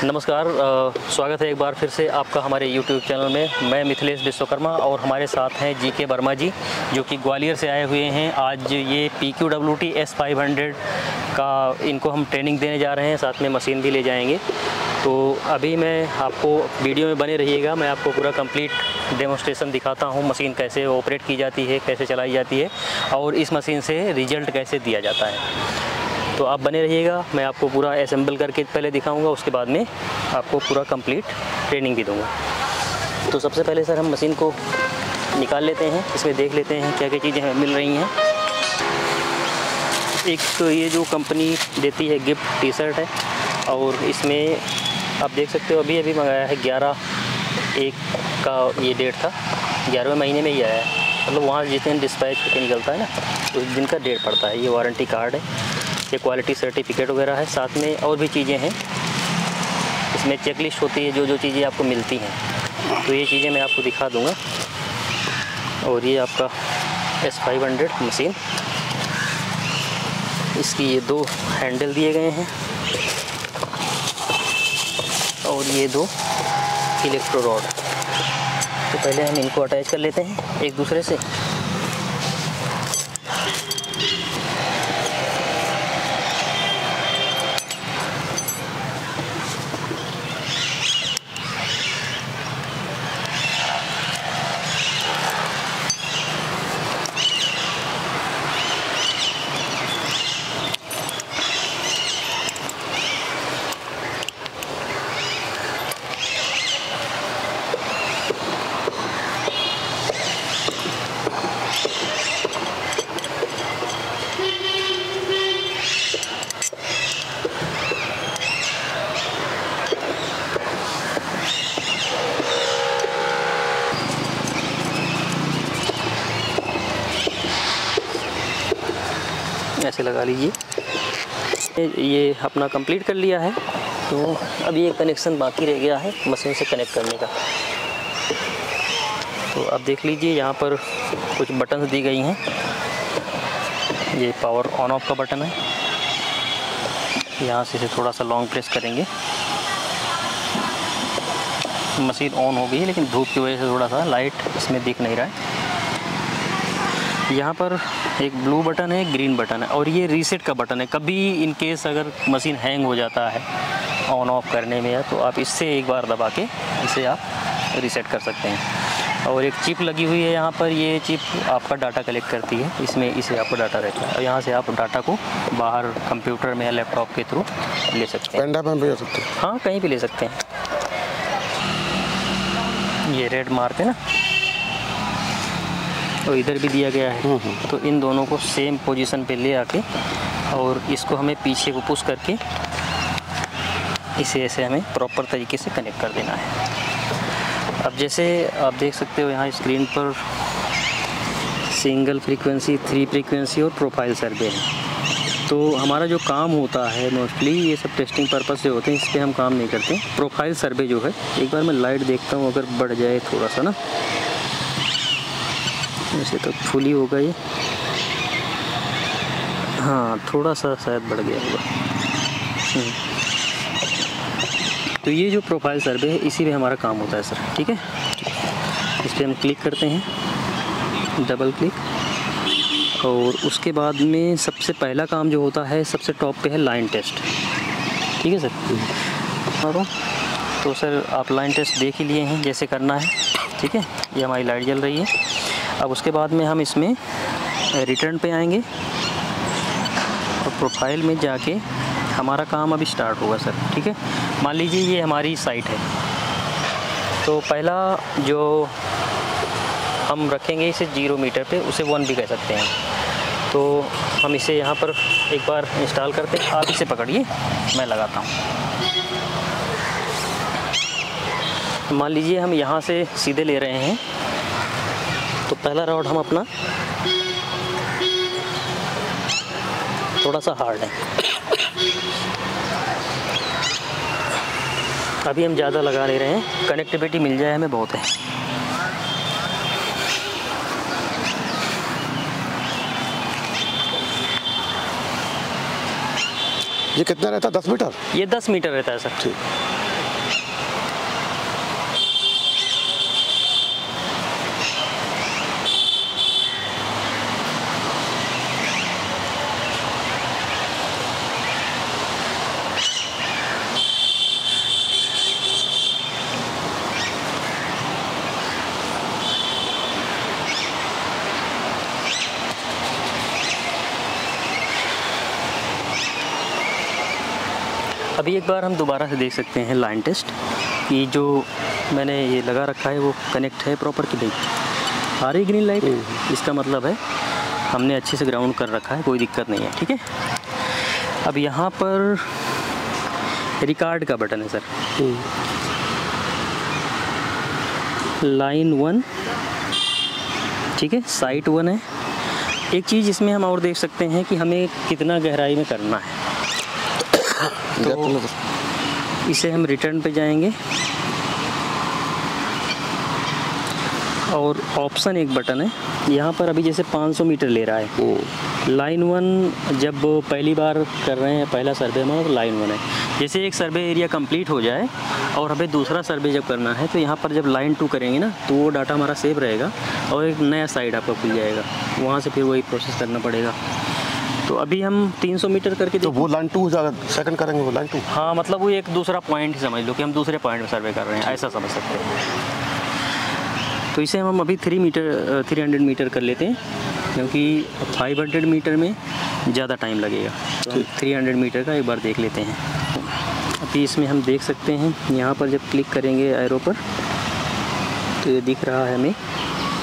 नमस्कार, स्वागत है एक बार फिर से आपका हमारे YouTube चैनल में। मैं मिथिलेश विश्वकर्मा और हमारे साथ हैं जीके वर्मा जी, जो कि ग्वालियर से आए हुए हैं। आज ये PQWT S500 का इनको हम ट्रेनिंग देने जा रहे हैं, साथ में मशीन भी ले जाएंगे। तो अभी मैं आपको वीडियो में बने रहिएगा, मैं आपको पूरा कंप्लीट डेमोस्ट्रेशन दिखाता हूँ, मशीन कैसे ऑपरेट की जाती है, कैसे चलाई जाती है और इस मशीन से रिजल्ट कैसे दिया जाता है। तो आप बने रहिएगा, मैं आपको पूरा असेंबल करके पहले दिखाऊंगा, उसके बाद में आपको पूरा कंप्लीट ट्रेनिंग भी दूंगा। तो सबसे पहले सर हम मशीन को निकाल लेते हैं, इसमें देख लेते हैं क्या क्या चीज़ें हमें मिल रही हैं। एक तो ये जो कंपनी देती है गिफ्ट टी-शर्ट है और इसमें आप देख सकते हो अभी मंगाया है 11/1 का ये डेट था, 11वें महीने में ही आया है। मतलब वहाँ जिस दिन डिस्पैच होकर निकलता है ना, उस दिन का डेट पड़ता है। ये वारंटी कार्ड है, ये क्वालिटी सर्टिफिकेट वगैरह है, साथ में और भी चीज़ें हैं। इसमें चेकलिस्ट होती है, जो चीज़ें आपको मिलती हैं, तो ये चीज़ें मैं आपको दिखा दूंगा। और ये आपका S500 मशीन, इसकी ये 2 हैंडल दिए गए हैं और ये 2 इलेक्ट्रो रॉड। तो पहले हम इनको अटैच कर लेते हैं एक दूसरे से। ऐसे लगा लीजिए। ये अपना कंप्लीट कर लिया है, तो अभी एक कनेक्शन बाकी रह गया है मशीन से कनेक्ट करने का। तो आप देख लीजिए, यहाँ पर कुछ बटन्स दी गई हैं। ये पावर ऑन ऑफ का बटन है, यहाँ से इसे थोड़ा सा लॉन्ग प्रेस करेंगे, मशीन ऑन हो गई है, लेकिन धूप की वजह से थोड़ा सा लाइट इसमें दिख नहीं रहा है। यहाँ पर एक ब्लू बटन है, ग्रीन बटन है और ये रीसेट का बटन है। कभी इन केस अगर मशीन हैंग हो जाता है ऑन ऑफ करने में, तो आप इससे एक बार दबा के इसे आप रीसेट कर सकते हैं। और एक चिप लगी हुई है यहाँ पर, ये चिप आपका डाटा कलेक्ट करती है, इसमें इसे आपका डाटा रहता है और यहाँ से आप डाटा को बाहर कंप्यूटर में या लैपटॉप के थ्रू ले सकते हैं। पेन ड्राइव में ले सकते हैं, हाँ कहीं भी ले सकते हैं। ये रेड मार्क है ना, तो इधर भी दिया गया है। तो इन दोनों को सेम पोजीशन पे ले आके और इसको हमें पीछे को पुश करके इसे ऐसे हमें प्रॉपर तरीके से कनेक्ट कर देना है। अब जैसे आप देख सकते हो यहाँ स्क्रीन पर सिंगल फ्रीक्वेंसी, 3 फ्रीक्वेंसी और प्रोफाइल सर्वे है। तो हमारा जो काम होता है मोस्टली ये सब टेस्टिंग पर्पज से होते हैं, इस पर हम काम नहीं करते। प्रोफाइल सर्वे जो है, एक बार मैं लाइट देखता हूँ, अगर बढ़ जाए थोड़ा सा ना, वैसे तो फुल ही होगा ये, हाँ थोड़ा सा शायद बढ़ गया होगा। तो ये जो प्रोफाइल सर्वे है, इसी में हमारा काम होता है सर। ठीक है, इस पर हम क्लिक करते हैं, डबल क्लिक, और उसके बाद में सबसे पहला काम जो होता है, सबसे टॉप पे है लाइन टेस्ट। ठीक है सर। तो सर आप लाइन टेस्ट देख ही लिए हैं जैसे करना है। ठीक है, ये हमारी लाइट जल रही है। अब उसके बाद में हम इसमें रिटर्न पे आएंगे और प्रोफाइल में जाके हमारा काम अभी स्टार्ट होगा सर। ठीक है, मान लीजिए ये हमारी साइट है, तो पहला जो हम रखेंगे इसे 0 मीटर पे, उसे 1 भी कह सकते हैं। तो हम इसे यहाँ पर एक बार इंस्टॉल करते हैं। आप इसे पकड़िए, मैं लगाता हूँ। मान लीजिए हम यहाँ से सीधे ले रहे हैं, तो पहला रॉड हम अपना थोड़ा सा हार्ड है, अभी हम ज़्यादा लगा ले रहे हैं, कनेक्टिविटी मिल जाए हमें बहुत है। ये कितना रहता है? 10 मीटर? ये 10 मीटर रहता है सर। ठीक। अभी एक बार हम दोबारा से देख सकते हैं लाइन टेस्ट कि जो मैंने ये लगा रखा है वो कनेक्ट है प्रॉपर कि नहीं। आ रही ग्रीन लाइट, इसका मतलब है हमने अच्छे से ग्राउंड कर रखा है, कोई दिक्कत नहीं है। ठीक है, अब यहाँ पर रिकॉर्ड का बटन है सर, लाइन 1, ठीक है, साइट 1 है। एक चीज़ इसमें हम और देख सकते हैं कि हमें कितना गहराई में करना है। तो इसे हम रिटर्न पे जाएंगे और ऑप्शन एक बटन है यहाँ पर। अभी जैसे 500 मीटर ले रहा है, लाइन 1 जब पहली बार कर रहे हैं, पहला सर्वे हमारा तो लाइन 1 है। जैसे एक सर्वे एरिया कंप्लीट हो जाए और हमें दूसरा सर्वे जब करना है तो यहाँ पर जब लाइन 2 करेंगे ना तो वो डाटा हमारा सेव रहेगा और एक नया साइड आपका खुल जाएगा, वहाँ से फिर वही प्रोसेस करना पड़ेगा। तो अभी हम 300 मीटर करके तो वो लाइन 2 सेकंड करेंगे, वो लाइन 2। हाँ, मतलब वो एक दूसरा पॉइंट ही समझ लो कि हम दूसरे पॉइंट में सर्वे कर रहे हैं, ऐसा समझ सकते हैं। तो इसे हम अभी 300 मीटर कर लेते हैं क्योंकि 500 मीटर में ज़्यादा टाइम लगेगा, तो हम 300 मीटर का एक बार देख लेते हैं। अभी इसमें हम देख सकते हैं यहाँ पर जब क्लिक करेंगे एरो पर तो ये दिख रहा है हमें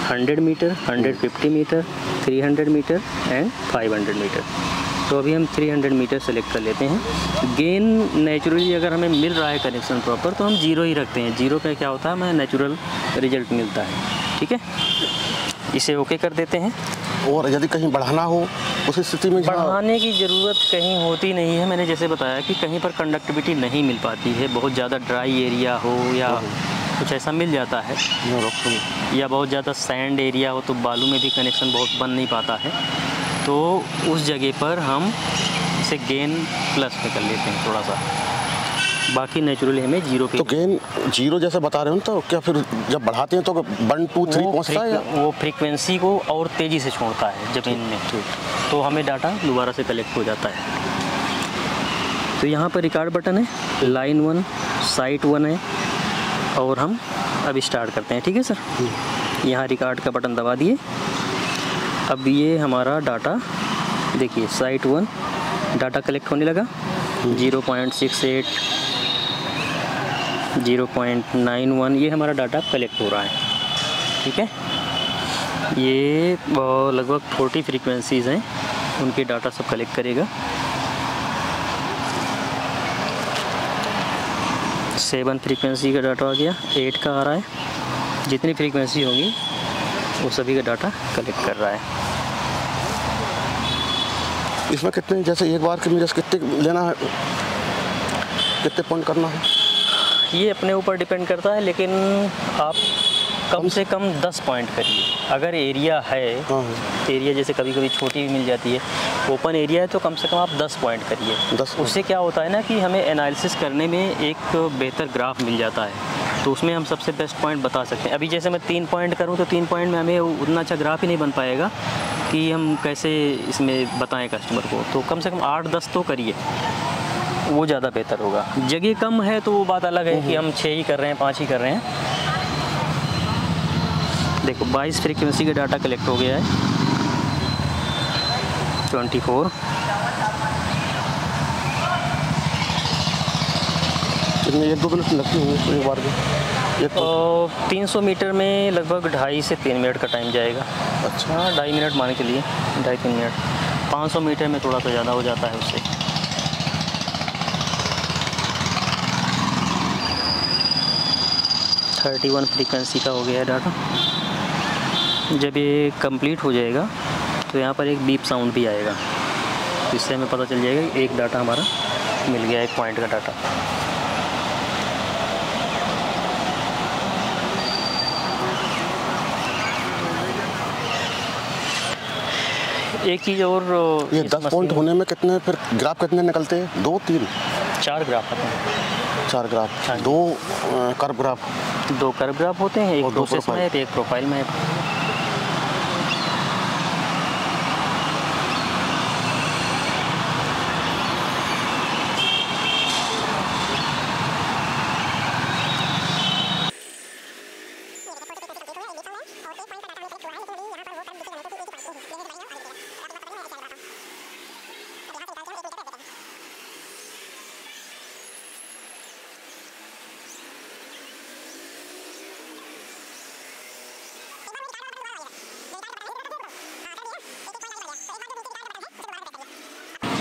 100 metre, 150 metre, 300 metre and 500 metre. तो अभी हम 300 मीटर सेलेक्ट कर लेते हैं। गेन नेचुरली अगर हमें मिल रहा है कनेक्शन प्रॉपर तो हम 0 ही रखते हैं। 0 का क्या होता है, हमें नेचुरल रिजल्ट मिलता है। ठीक है, इसे ओके कर देते हैं। और यदि कहीं बढ़ाना हो उस स्थिति में बढ़ाने की ज़रूरत कहीं होती नहीं है। मैंने जैसे बताया कि कहीं पर कंडक्टिविटी नहीं मिल पाती है, बहुत ज़्यादा ड्राई एरिया हो या कुछ ऐसा मिल जाता है, या बहुत ज़्यादा सैंड एरिया हो तो बालू में भी कनेक्शन बहुत बन नहीं पाता है, तो उस जगह पर हम इसे गेन प्लस पे कर लेते हैं थोड़ा सा। बाकी नेचुरली हमें 0 पे। तो गेन 0 जैसे बता रहे हो तो क्या फिर जब बढ़ाते हैं तो 1, 2, 3 पहुँचता है? वो फ्रीक्वेंसी को और तेज़ी से छोड़ता है ज़मीन में, तो हमें डाटा दोबारा से कलेक्ट हो जाता है। तो यहाँ पर रिकॉर्ड बटन है, लाइन 1, साइट 1 है और हम अब स्टार्ट करते हैं। ठीक है सर, यहाँ रिकॉर्ड का बटन दबा दिए। अब ये हमारा डाटा देखिए, साइट 1 डाटा कलेक्ट होने लगा। 0.68, 0.91 ये हमारा डाटा कलेक्ट हो रहा है। ठीक है, ये लगभग 40 फ्रीक्वेंसीज़ हैं, उनके डाटा सब कलेक्ट करेगा। 7 फ्रीक्वेंसी का डाटा आ गया, 8 का आ रहा है। जितनी फ्रीक्वेंसी होगी वो सभी का डाटा कलेक्ट कर रहा है। इसमें कितने, जैसे एक बार के में जैसे कितने लेना है, कितने पॉइंट करना है, ये अपने ऊपर डिपेंड करता है, लेकिन आप कम से कम 10 पॉइंट करिए। अगर एरिया है, एरिया जैसे कभी कभी छोटी भी मिल जाती है, ओपन एरिया है तो कम से कम आप 10 पॉइंट करिए। उससे क्या होता है ना कि हमें एनालिसिस करने में एक बेहतर ग्राफ मिल जाता है, तो उसमें हम सबसे बेस्ट पॉइंट बता सकते हैं। अभी जैसे मैं 3 पॉइंट करूँ तो 3 पॉइंट में हमें उतना अच्छा ग्राफ ही नहीं बन पाएगा कि हम कैसे इसमें बताएं कस्टमर को। तो कम से कम 8-10 तो करिए, वो ज़्यादा बेहतर होगा। जगह कम है तो वो बात अलग है कि हम 6 ही कर रहे हैं, 5 ही कर रहे हैं। देखो 22 फ्रीक्वेंसी का डाटा कलेक्ट हो गया है, 24। कितने 1-2 मिनट लगते होंगे एक बार के? 300 मीटर में लगभग 2.5 से 3 मिनट का टाइम जाएगा। अच्छा, हाँ, 2.5 मिनट मान के लिए, 2.5-3 मिनट। 500 मीटर में थोड़ा सा ज़्यादा हो जाता है उससे। (31) फ्रीक्वेंसी का हो गया है डाटा। जब ये कंप्लीट हो जाएगा तो यहाँ पर एक बीप साउंड भी आएगा, इससे हमें पता चल जाएगा कि एक डाटा हमारा मिल गया, 1 पॉइंट का डाटा। एक चीज़ और, ये 10 पॉइंट होने में कितने फिर ग्राफ कितने निकलते हैं? 2, 3, 4 ग्राफ आते हैं। 4 graph, 2 curve graph, 2 curve graph होते हैं, एक प्रोसेस मैप, एक प्रोफाइल मैप।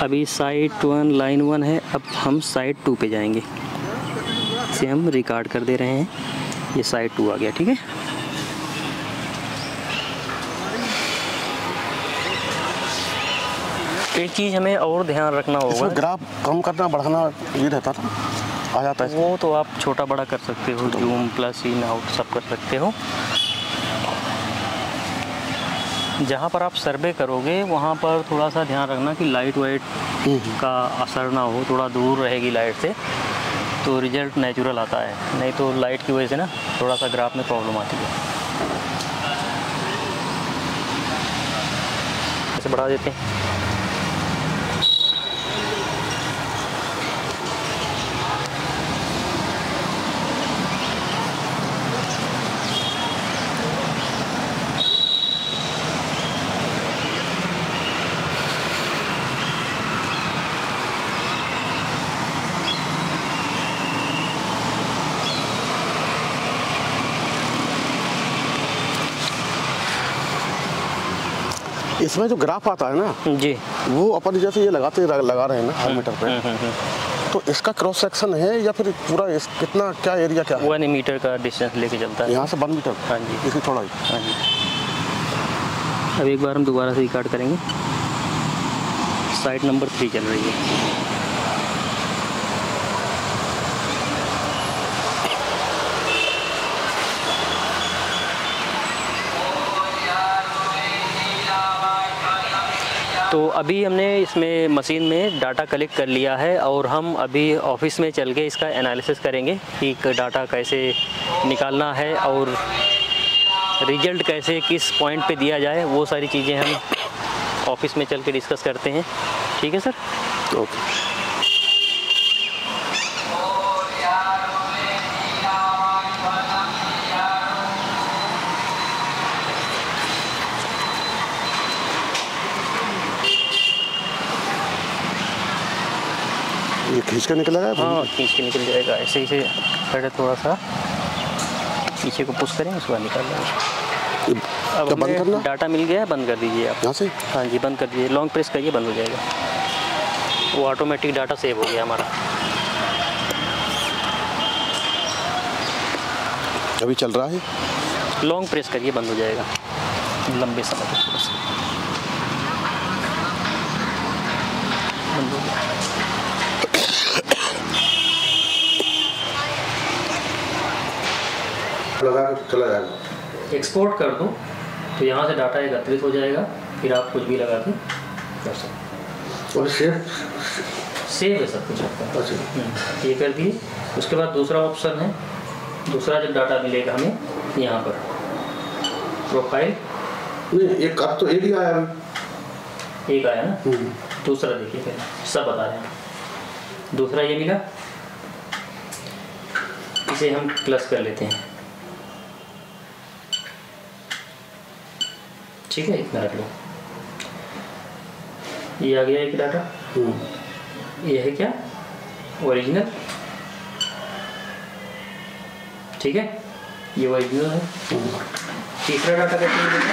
अभी साइट 1 लाइन 1 है, अब हम साइट 2 पे जाएंगे। इसे हम रिकॉर्ड कर दे रहे हैं, ये साइट 2 आ गया। ठीक है, एक चीज़ हमें और ध्यान रखना होगा, ग्राफ कम करना बढ़ाना ये रहता था, आ जाता है। वो तो आप छोटा बड़ा कर सकते हो, जूम प्लस इन आउट सब कर सकते हो। जहाँ पर आप सर्वे करोगे वहाँ पर थोड़ा सा ध्यान रखना कि लाइट वाइट का असर ना हो, थोड़ा दूर रहेगी लाइट से तो रिजल्ट नेचुरल आता है, नहीं तो लाइट की वजह से ना थोड़ा सा ग्राफ में प्रॉब्लम आती है। ऐसे बढ़ा देते हैं। इसमें जो ग्राफ आता है ना जी, वो अपन जैसे ये लगा रहे हैं ना हर मीटर पे, तो इसका क्रॉस सेक्शन है या फिर पूरा कितना क्या एरिया क्या है? 1 मीटर का डिस्टेंस लेके चलता है यहाँ से 1 मीटर। हाँ जी, इसकी थोड़ा ही। हाँ जी। अब एक बार हम दोबारा से रिकॉर्ड करेंगे। साइट नंबर 3 चल रही है। तो अभी हमने इसमें मशीन में डाटा कलेक्ट कर लिया है और हम अभी ऑफिस में चल के इसका एनालिसिस करेंगे कि डाटा कैसे निकालना है और रिजल्ट कैसे किस पॉइंट पे दिया जाए, वो सारी चीज़ें हम ऑफिस में चल के डिस्कस करते हैं। ठीक है सर, ओके। ये खींच के निकलेगा? हाँ, खींच के निकल जाएगा। ऐसे ही से पहले थोड़ा सा पीछे को पुश करें, उसके बाद निकाल लेंगे। अब बंद करना? डाटा मिल गया है, बंद कर दीजिए आप। यहाँ से? हाँ जी, बंद कर दीजिए, लॉन्ग प्रेस करिए, बंद हो जाएगा। वो ऑटोमेटिक डाटा सेव हो गया हमारा। अभी चल रहा है, लॉन्ग प्रेस करिए, बंद हो जाएगा लंबे समय तक। बंद हो गया। लगा के चला जाएगा। एक्सपोर्ट कर दो तो यहाँ से डाटा एकत्रित हो जाएगा, फिर आप कुछ भी लगा के कर सकते। और सेव है सब कुछ आपका। अच्छा, ये कर दिए। उसके बाद दूसरा ऑप्शन है, दूसरा जब डाटा मिलेगा हमें यहाँ पर प्रोफाइल। नहीं, एक अब तो एक ही आया अभी। एक आया ना, दूसरा देखिए, पहले सब बता रहे हैं। दूसरा ये मिला, इसे हम प्लस कर लेते हैं। ठीक है, इतना रख लो। ये आ गया एक डाटा। ये है क्या, ओरिजिनल। ठीक है, ये ओरिजिनल है। तीसरा डाटा कैसे मिलेगा,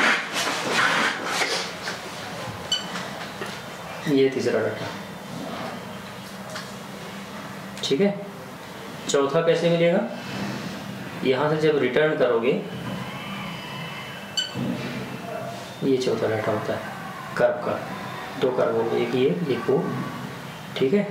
ये तीसरा डाटा। ठीक है, चौथा कैसे मिलेगा, यहाँ से जब रिटर्न करोगे, ये चौथा डाटा होता है कर्व का। 2 कर्व हो गए, एक ये एक वो। ठीक है,